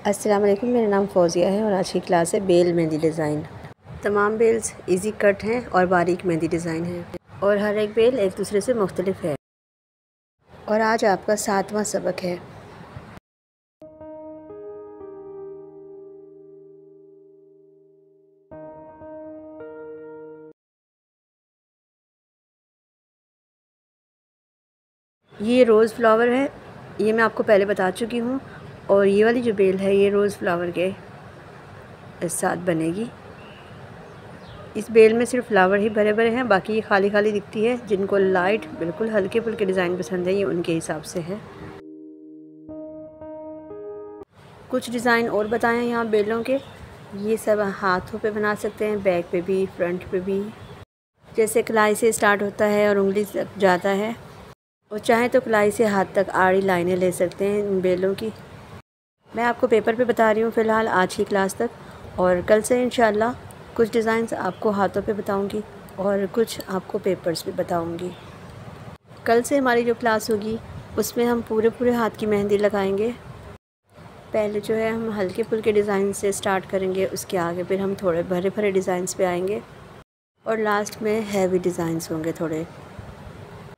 अस्सलाम वालेकुम, मेरा नाम फ़ौज़िया है और आज की क्लास है बेल मेहंदी डिज़ाइन। तमाम बेल्स इजी कट हैं और बारीक मेहंदी डिज़ाइन है और हर एक बेल एक दूसरे से मुख्तलिफ है। और आज आपका 7वां सबक है। ये रोज़ फ्लावर है, ये मैं आपको पहले बता चुकी हूँ। और ये वाली जो बेल है ये रोज़ फ्लावर के साथ बनेगी। इस बेल में सिर्फ फ्लावर ही भरे भरे हैं, बाकी ये खाली खाली दिखती है। जिनको लाइट बिल्कुल हल्के फुल्के डिज़ाइन पसंद है ये उनके हिसाब से है। कुछ डिज़ाइन और बताएं हैं यहाँ बेलों के। ये सब हाथों पे बना सकते हैं, बैक पे भी, फ्रंट पे भी। जैसे कलाई से स्टार्ट होता है और उंगली तक जाता है, और चाहे तो कलाई से हाथ तक आड़ी लाइनें ले सकते हैं इन बेलों की। मैं आपको पेपर पे बता रही हूँ फ़िलहाल आज की क्लास तक, और कल से इंशाल्लाह कुछ डिज़ाइंस आपको हाथों पे बताऊँगी और कुछ आपको पेपर्स पे बताऊँगी। कल से हमारी जो क्लास होगी उसमें हम पूरे पूरे हाथ की मेहंदी लगाएंगे। पहले जो है हम हल्के फुल्के डिज़ाइन से स्टार्ट करेंगे, उसके आगे फिर हम थोड़े भरे भरे डिज़ाइंस पे आएंगे और लास्ट में हैवी डिज़ाइंस होंगे थोड़े।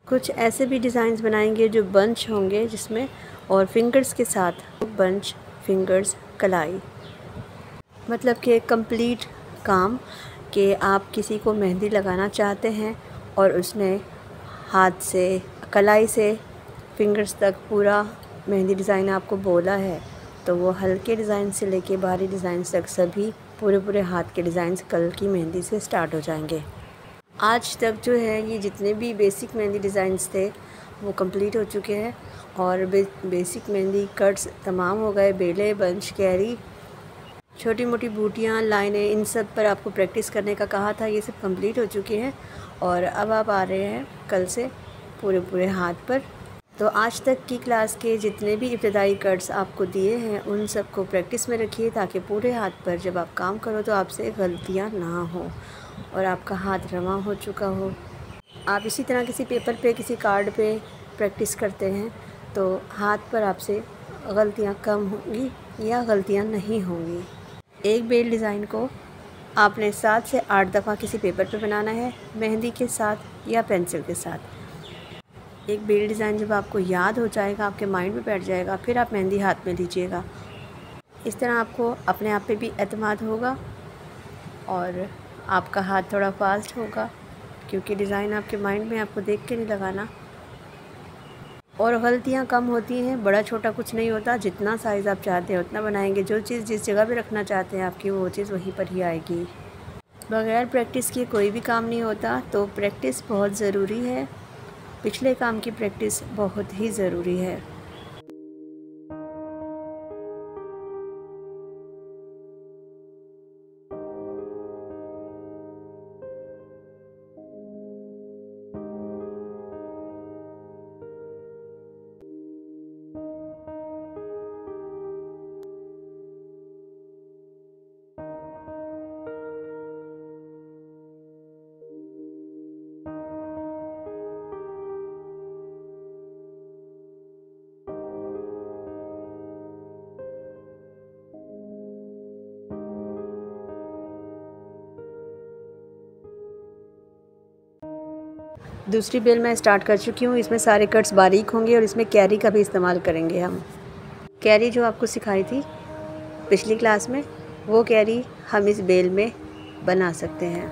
कुछ ऐसे भी डिज़ाइंस बनाएंगे जो बंच होंगे जिसमें, और फिंगर्स के साथ बंच, फिंगर्स, कलाई, मतलब कि कंप्लीट काम कि आप किसी को मेहंदी लगाना चाहते हैं और उसने हाथ से, कलाई से फिंगर्स तक पूरा मेहंदी डिज़ाइन आपको बोला है, तो वो हल्के डिज़ाइन से लेके भारी डिज़ाइन तक सभी पूरे पूरे हाथ के डिज़ाइंस कल की मेहंदी से स्टार्ट हो जाएंगे। आज तक जो है ये जितने भी बेसिक मेहंदी डिज़ाइंस थे वो कंप्लीट हो चुके हैं, और बेसिक मेहंदी कट्स तमाम हो गए। बेले, बंच, कैरी, छोटी मोटी बूटियाँ, लाइनें, इन सब पर आपको प्रैक्टिस करने का कहा था, ये सब कंप्लीट हो चुके हैं। और अब आप आ रहे हैं कल से पूरे पूरे हाथ पर। तो आज तक की क्लास के जितने भी इब्तदाई कट्स आपको दिए हैं उन सब को प्रैक्टिस में रखिए, ताकि पूरे हाथ पर जब आप काम करो तो आपसे गलतियाँ ना हो और आपका हाथ रवा हो चुका हो। आप इसी तरह किसी पेपर पे, किसी कार्ड पे प्रैक्टिस करते हैं तो हाथ पर आपसे गलतियाँ कम होंगी या गलतियाँ नहीं होंगी। एक बेल डिज़ाइन को आपने 7 से 8 दफ़ा किसी पेपर पे बनाना है, मेहंदी के साथ या पेंसिल के साथ। एक बेल डिज़ाइन जब आपको याद हो जाएगा, आपके माइंड में बैठ जाएगा, फिर आप मेहंदी हाथ में लीजिएगा। इस तरह आपको अपने आप पे भी एतमाद होगा और आपका हाथ थोड़ा फास्ट होगा, क्योंकि डिज़ाइन आपके माइंड में, आपको देख के नहीं लगाना। और गलतियाँ कम होती हैं, बड़ा छोटा कुछ नहीं होता। जितना साइज़ आप चाहते हैं उतना बनाएंगे। जो चीज़ जिस जगह पे रखना चाहते हैं आपकी, वो चीज़ वहीं पर ही आएगी। बग़ैर प्रैक्टिस के कोई भी काम नहीं होता, तो प्रैक्टिस बहुत ज़रूरी है। पिछले काम की प्रैक्टिस बहुत ही ज़रूरी है। दूसरी बेल मैं स्टार्ट कर चुकी हूँ। इसमें सारे कट्स बारीक होंगे और इसमें कैरी का भी इस्तेमाल करेंगे हम। कैरी जो आपको सिखाई थी पिछली क्लास में, वो कैरी हम इस बेल में बना सकते हैं।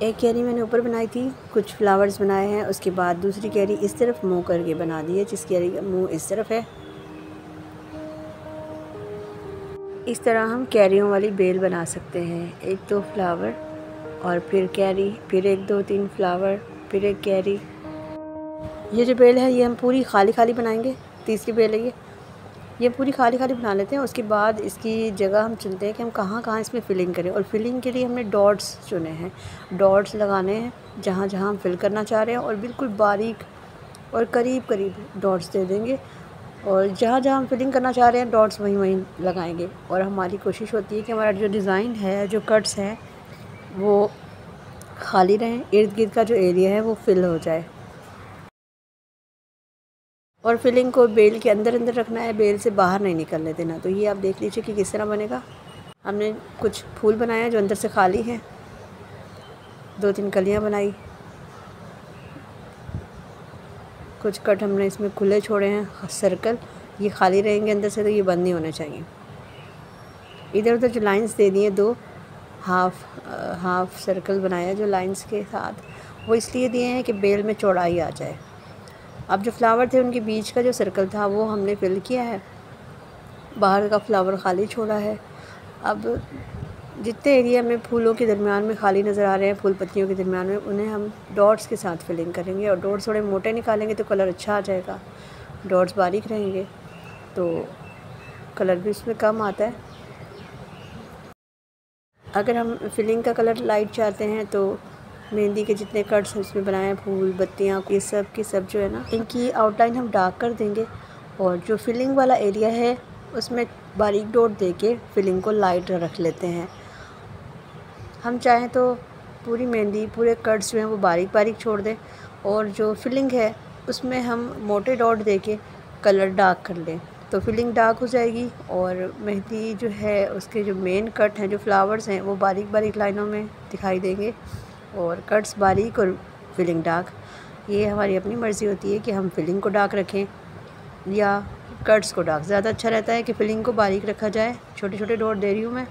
एक कैरी मैंने ऊपर बनाई थी, कुछ फ्लावर्स बनाए हैं, उसके बाद दूसरी कैरी इस तरफ मुंह करके बना दी है, जिस कैरी का मुंह इस तरफ है। इस तरह हम कैरियों वाली बेल बना सकते हैं, 1-2 फ्लावर और फिर कैरी, फिर 1-2-3 फ्लावर, फिर एक कैरी। ये जो बेल है ये हम पूरी खाली खाली बनाएंगे। तीसरी बेल है ये पूरी खाली खाली बना लेते हैं। उसके बाद इसकी जगह हम चुनते हैं कि हम कहाँ कहाँ इसमें फ़िलिंग करें, और फिलिंग के लिए हमने डॉट्स चुने हैं। डॉट्स लगाने हैं जहाँ जहाँ हम फिल करना चाह रहे हैं, और बिल्कुल बारीक और करीब करीब डॉट्स दे देंगे, और जहाँ जहाँ हम फिलिंग करना चाह रहे हैं डॉट्स वहीं वहीं लगाएंगे। और हमारी कोशिश होती है कि हमारा जो डिज़ाइन है, जो कट्स हैं, वो खाली रहें, इर्द गिर्द का जो एरिया है वो फिल हो जाए। और फिलिंग को बेल के अंदर अंदर रखना है, बेल से बाहर नहीं निकलने देना। तो ये आप देख लीजिए कि किस तरह बनेगा। हमने कुछ फूल बनाए हैं जो अंदर से खाली हैं, 2-3 कलियां बनाई, कुछ कट हमने इसमें खुले छोड़े हैं सर्कल, ये खाली रहेंगे अंदर से, तो ये बंद नहीं होने चाहिए। इधर उधर जो लाइंस दे दिए, 2 हाफ सर्कल बनाया जो लाइंस के साथ, वो इसलिए दिए हैं कि बेल में चौड़ाई आ जाए। अब जो फ्लावर थे उनके बीच का जो सर्कल था वो हमने फिल किया है, बाहर का फ्लावर खाली छोड़ा है। अब जितने एरिया में फूलों के दरमियान में खाली नज़र आ रहे हैं, फूल पत्तियों के दरमियान में, उन्हें हम डॉट्स के साथ फिलिंग करेंगे। और डॉट्स थोड़े मोटे निकालेंगे तो कलर अच्छा आ जाएगा, डॉट्स बारीक रहेंगे तो कलर भी उसमें कम आता है। अगर हम फिलिंग का कलर लाइट चाहते हैं तो मेहंदी के जितने कट्स उसमें बनाए हैं, फूल बत्तियाँ, ये सब के सब जो है ना, इनकी आउटलाइन हम डार्क कर देंगे। और जो फिलिंग वाला एरिया है उसमें बारीक डॉट देके फिलिंग को लाइट रख लेते हैं। हम चाहें तो पूरी मेहंदी, पूरे कट्स जो हैं वो बारीक बारीक छोड़ दें, और जो फिलिंग है उसमें हम मोटे डॉट देके कलर डार्क कर लें, तो फिलिंग डार्क हो जाएगी। और मेहंदी जो है उसके जो मेन कट हैं, जो फ्लावर्स हैं, वो बारीक बारीक लाइनों में दिखाई देंगे, और कट्स बारीक और फिलिंग डार्क। ये हमारी अपनी मर्ज़ी होती है कि हम फिलिंग को डार्क रखें या कट्स को डार्क। ज़्यादा अच्छा रहता है कि फ़िलिंग को बारीक रखा जाए। छोटे छोटे डॉट दे रही हूँ मैं,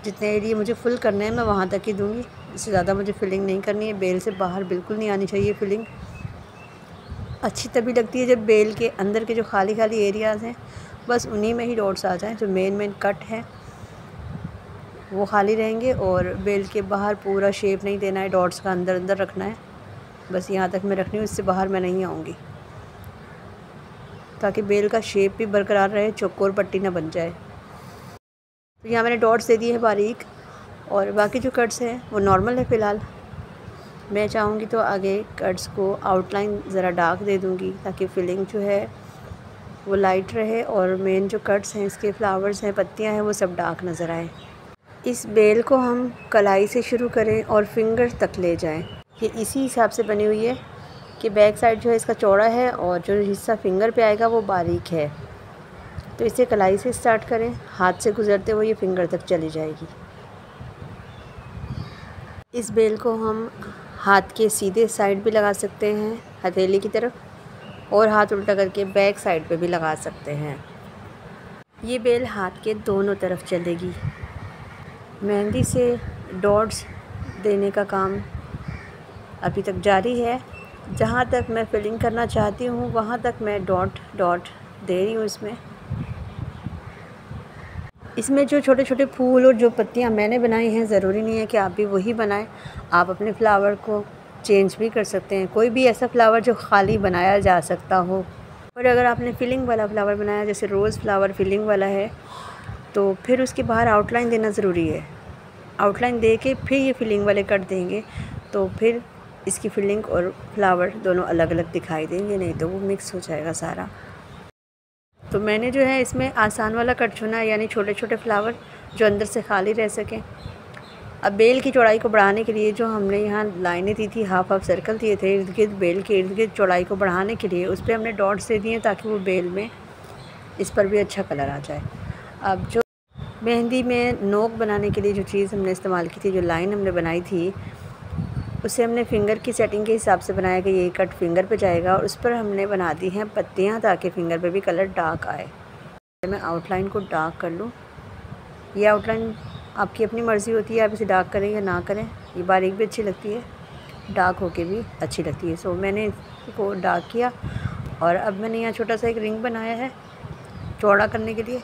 जितने एरिया मुझे फुल करने हैं मैं वहाँ तक ही दूँगी, इससे ज़्यादा मुझे फिलिंग नहीं करनी है। बेल से बाहर बिल्कुल नहीं आनी चाहिए फिलिंग। अच्छी तभी लगती है जब बेल के अंदर के जो खाली खाली एरियाज़ हैं बस उन्हीं में ही डॉट्स आ जाएँ। जो मेन कट है वो खाली रहेंगे, और बेल के बाहर पूरा शेप नहीं देना है, डॉट्स का अंदर अंदर रखना है। बस यहाँ तक मैं रखनी हूँ, इससे बाहर मैं नहीं आऊँगी, ताकि बेल का शेप भी बरकरार रहे, चौकोर पट्टी ना बन जाए। तो यहाँ मैंने डॉट्स दे दिए हैं बारीक, और बाकी जो कट्स हैं वो नॉर्मल है फ़िलहाल। मैं चाहूँगी तो आगे कट्स को आउटलाइन ज़रा डार्क दे दूँगी, ताकि फिलिंग जो है वो लाइट रहे, और मेन जो कट्स हैं, इसके फ्लावर्स हैं, पत्तियाँ हैं, वो सब डार्क नज़र आए। इस बेल को हम कलाई से शुरू करें और फिंगर तक ले जाएं। ये इसी हिसाब से बनी हुई है कि बैक साइड जो है इसका चौड़ा है, और जो हिस्सा फिंगर पे आएगा वो बारीक है। तो इसे कलाई से स्टार्ट करें, हाथ से गुज़रते हुए ये फिंगर तक चली जाएगी। इस बेल को हम हाथ के सीधे साइड भी लगा सकते हैं, हथेली की तरफ, और हाथ उल्टा करके बैक साइड पे भी लगा सकते हैं। ये बेल हाथ के दोनों तरफ चलेगी। मेहंदी से डॉट्स देने का काम अभी तक जारी है। जहाँ तक मैं फिलिंग करना चाहती हूँ वहाँ तक मैं डॉट दे रही हूँ। इसमें जो छोटे छोटे फूल और जो पत्तियाँ मैंने बनाई हैं, ज़रूरी नहीं है कि आप भी वही बनाएं। आप अपने फ्लावर को चेंज भी कर सकते हैं, कोई भी ऐसा फ्लावर जो खाली बनाया जा सकता हो। और अगर आपने फिलिंग वाला फ्लावर बनाया, जैसे रोज़ फ्लावर फिलिंग वाला है, तो फिर उसके बाहर आउटलाइन देना ज़रूरी है। आउटलाइन दे के फिर ये फिलिंग वाले कट देंगे, तो फिर इसकी फिलिंग और फ्लावर दोनों अलग अलग दिखाई देंगे, नहीं तो वो मिक्स हो जाएगा सारा। तो मैंने जो है इसमें आसान वाला कट चुना है, यानी छोटे छोटे फ्लावर जो अंदर से खाली रह सकें। अब बेल की चौड़ाई को बढ़ाने के लिए जो हमने यहाँ लाइनें दी थी, हाफ सर्कल दिए थे इर्द गिर्द, बेल के इर्द गिर्द चौड़ाई को बढ़ाने के लिए, उस पर हमने डॉट्स दे दिए ताकि वो बेल में इस पर भी अच्छा कलर आ जाए। अब जो मेहंदी में नोक बनाने के लिए जो चीज़ हमने इस्तेमाल की थी, जो लाइन हमने बनाई थी, उसे हमने फिंगर की सेटिंग के हिसाब से बनाया कि ये कट फिंगर पे जाएगा, और उस पर हमने बना दी हैं पत्तियाँ ताकि फिंगर पे भी कलर डार्क आए। मैं आउटलाइन को डार्क कर लूँ। ये आउटलाइन आपकी अपनी मर्ज़ी होती है, आप इसे डार्क करें या ना करें। ये बारीक भी अच्छी लगती है, डार्क होके भी अच्छी लगती है। सो मैंने इसको डार्क किया और अब मैंने यहाँ छोटा सा एक रिंग बनाया है चौड़ा करने के लिए।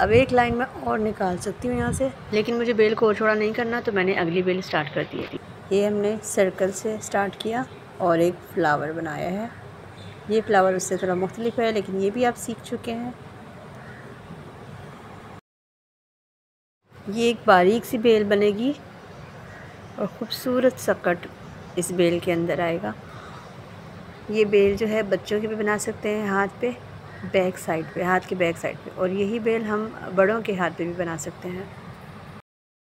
अब एक लाइन में और निकाल सकती हूँ यहाँ से, लेकिन मुझे बेल को और चौड़ा नहीं करना, तो मैंने अगली बेल स्टार्ट कर दी थी। ये हमने सर्कल से स्टार्ट किया और एक फ्लावर बनाया है। ये फ्लावर उससे थोड़ा मुख्तलिफ है, लेकिन ये भी आप सीख चुके हैं। ये एक बारीक सी बेल बनेगी और ख़ूबसूरत सा कट इस बेल के अंदर आएगा। ये बेल जो है बच्चों की भी बना सकते हैं हाथ पे, बैक साइड पे, हाथ के बैक साइड पे, और यही बेल हम बड़ों के हाथ पे भी बना सकते हैं।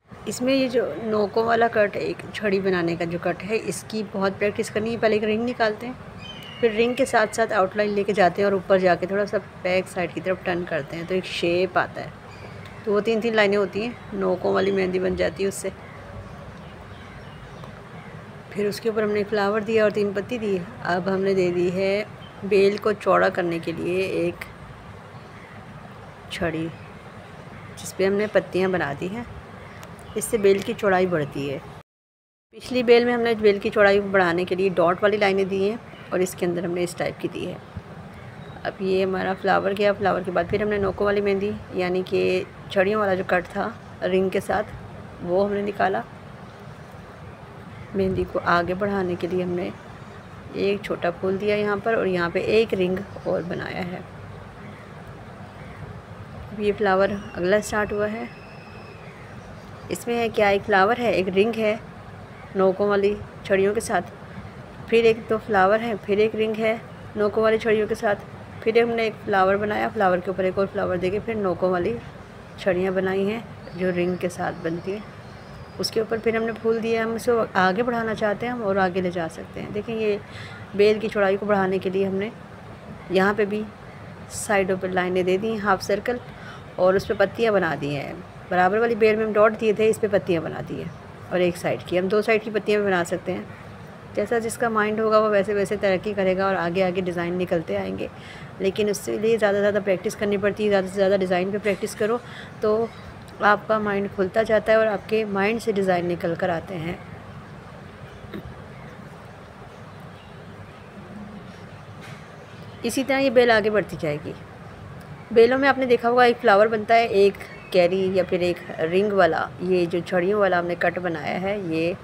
इसमें ये जो नोकों वाला कट, एक छड़ी बनाने का जो कट है, इसकी बहुत प्रैक्टिस करनी है। पहले एक रिंग निकालते हैं, फिर रिंग के साथ साथ आउटलाइन लेके जाते हैं और ऊपर जाके थोड़ा सा बैक साइड की तरफ टर्न करते हैं, तो एक शेप आता है। तो वो 3-3 लाइनें होती हैं, नोकों वाली मेहंदी बन जाती है उससे। फिर उसके ऊपर हमने फ्लावर दिया और 3 पत्ती दी। अब हमने दे दी है बेल को चौड़ा करने के लिए एक छड़ी, जिस पे हमने पत्तियां बना दी हैं। इससे बेल की चौड़ाई बढ़ती है। पिछली बेल में हमने बेल की चौड़ाई बढ़ाने के लिए डॉट वाली लाइनें दी हैं और इसके अंदर हमने इस टाइप की दी है। अब ये हमारा फ्लावर गया। फ्लावर के बाद फिर हमने नोकों वाली मेहंदी, यानी कि छड़ियों वाला जो कट था रिंग के साथ, वो हमने निकाला। मेहंदी को आगे बढ़ाने के लिए हमने एक छोटा फूल दिया यहाँ पर, और यहाँ पे एक रिंग और बनाया है। अब ये फ्लावर अगला स्टार्ट हुआ है। इसमें है क्या, एक फ्लावर है, एक रिंग है नोकों वाली छड़ियों के साथ, फिर एक 2 फ्लावर है, फिर एक रिंग है नोकों वाली छड़ियों के साथ, फिर हमने एक फ्लावर बनाया, फ्लावर के ऊपर एक और फ्लावर देके फिर नोकों वाली छड़ियाँ बनाई हैं जो रिंग के साथ बनती है। उसके ऊपर फिर हमने फूल दिया। हम इसको आगे बढ़ाना चाहते हैं हम, और आगे ले जा सकते हैं। देखिए ये बेल की चौड़ाई को बढ़ाने के लिए हमने यहाँ पे भी साइडों पर लाइनें दे दी, हाफ सर्कल, और उस पर पत्तियाँ बना दी हैं। बराबर वाली बेल में हम डॉट दिए थे, इस पर पत्तियाँ बना दी हैं, और एक साइड की। हम 2 साइड की पत्तियाँ भी बना सकते हैं। जैसा जिसका माइंड होगा वो वैसे वैसे तरक्की करेगा और आगे आगे डिज़ाइन निकलते आएंगे। लेकिन उसके लिए ज़्यादा से ज़्यादा प्रैक्टिस करनी पड़ती है। ज़्यादा से ज़्यादा डिज़ाइन पे प्रैक्टिस करो तो आपका माइंड खुलता जाता है और आपके माइंड से डिज़ाइन निकल कर आते हैं। इसी तरह ये बेल आगे बढ़ती जाएगी। बेलों में आपने देखा होगा एक फ्लावर बनता है, एक कैरी या फिर एक रिंग वाला। ये जो छड़ियों वाला हमने कट बनाया है, ये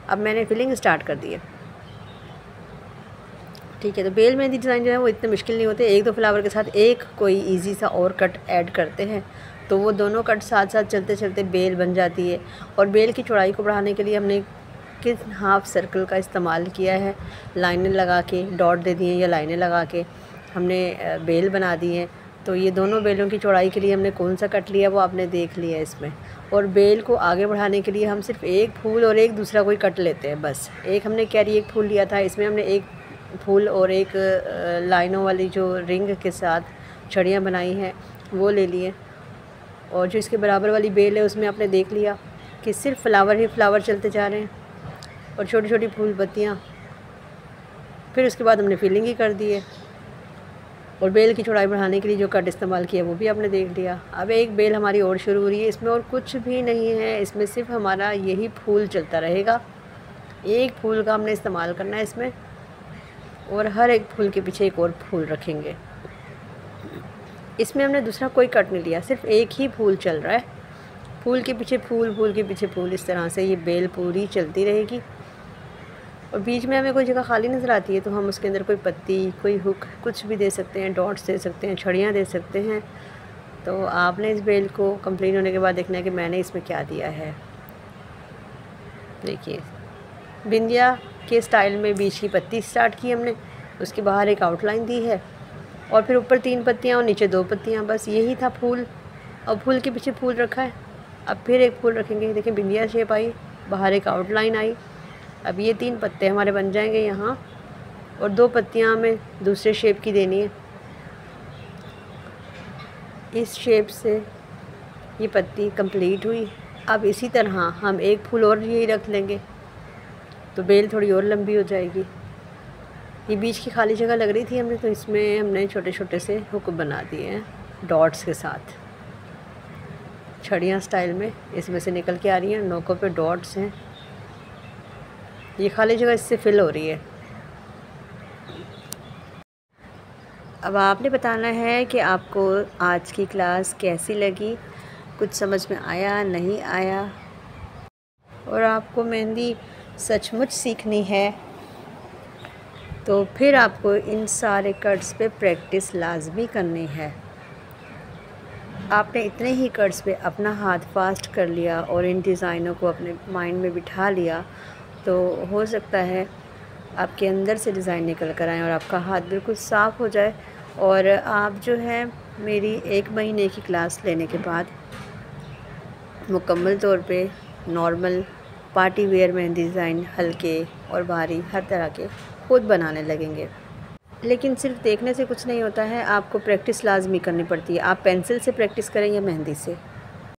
अब मैंने फिलिंग स्टार्ट कर दी है। ठीक है, तो बेल मेहंदी डिज़ाइन जो है वो इतने मुश्किल नहीं होते। 1-2 फ्लावर के साथ एक कोई इजी सा और कट ऐड करते हैं, तो वो दोनों कट साथ साथ चलते चलते बेल बन जाती है। और बेल की चौड़ाई को बढ़ाने के लिए हमने किस हाफ सर्कल का इस्तेमाल किया है, लाइनें लगा के डॉट दे दिए या लाइनें लगा के हमने बेल बना दी है। तो ये दोनों बेलों की चौड़ाई के लिए हमने कौन सा कट लिया वो आपने देख लिया इसमें। और बेल को आगे बढ़ाने के लिए हम सिर्फ एक फूल और एक दूसरा कोई कट लेते हैं बस। एक हमने कैरी एक फूल लिया था, इसमें हमने एक फूल और एक लाइनों वाली जो रिंग के साथ छड़ियाँ बनाई हैं वो ले लिए। और जो इसके बराबर वाली बेल है उसमें आपने देख लिया कि सिर्फ फ्लावर ही फ्लावर चलते जा रहे हैं और छोटी छोटी फूल पत्तियाँ। फिर उसके बाद हमने फिलिंग ही कर दी है। और बेल की चौड़ाई बढ़ाने के लिए जो कट इस्तेमाल किया वो भी आपने देख लिया। अब एक बेल हमारी और शुरू हो रही है। इसमें और कुछ भी नहीं है, इसमें सिर्फ हमारा यही फूल चलता रहेगा। एक फूल का हमने इस्तेमाल करना है इसमें, और हर एक फूल के पीछे एक और फूल रखेंगे। इसमें हमने दूसरा कोई कट नहीं लिया, सिर्फ एक ही फूल चल रहा है। फूल के पीछे फूल, फूल के पीछे फूल, इस तरह से ये बेल पूरी चलती रहेगी। और बीच में हमें कोई जगह खाली नज़र आती है तो हम उसके अंदर कोई पत्ती, कोई हुक, कुछ भी दे सकते हैं, डॉट्स दे सकते हैं, छड़ियाँ दे सकते हैं। तो आपने इस बेल को कंप्लीट होने के बाद देखना है कि मैंने इसमें क्या दिया है। देखिए बिंदिया के स्टाइल में बीच की पत्ती स्टार्ट की हमने, उसके बाहर एक आउटलाइन दी है और फिर ऊपर 3 पत्तियाँ और नीचे 2 पत्तियाँ, बस यही था फूल। और फूल के पीछे फूल रखा है। अब फिर एक फूल रखेंगे। देखिए बिंदिया शेप आई, बाहर एक आउटलाइन आई। अब ये 3 पत्ते हमारे बन जाएंगे यहाँ, और 2 पत्तियाँ हमें दूसरे शेप की देनी है। इस शेप से ये पत्ती कंप्लीट हुई। अब इसी तरह हम एक फूल और यही रख लेंगे तो बेल थोड़ी और लंबी हो जाएगी। ये बीच की खाली जगह लग रही थी हमने, तो इसमें हमने छोटे छोटे से हुक बना दिए हैं डॉट्स के साथ। छड़ियाँ स्टाइल में इसमें से निकल के आ रही हैं। नोकों पे डॉट्स हैं। ये खाली जगह इससे फिल हो रही है। अब आपने बताना है कि आपको आज की क्लास कैसी लगी, कुछ समझ में आया नहीं आया, और आपको मेहंदी सचमुच सीखनी है तो फिर आपको इन सारे कट्स पे प्रैक्टिस लाजमी करनी है। आपने इतने ही कट्स पे अपना हाथ फास्ट कर लिया और इन डिज़ाइनों को अपने माइंड में बिठा लिया तो हो सकता है आपके अंदर से डिज़ाइन निकल कर आए और आपका हाथ बिल्कुल साफ़ हो जाए और आप जो है मेरी 1 महीने की क्लास लेने के बाद मुकम्मल तौर पे normal party wear mehndi design हल्के और भारी हर तरह के खुद बनाने लगेंगे। लेकिन सिर्फ देखने से कुछ नहीं होता है, आपको प्रैक्टिस लाजमी करनी पड़ती है। आप पेंसिल से प्रैक्टिस करें या मेहंदी से।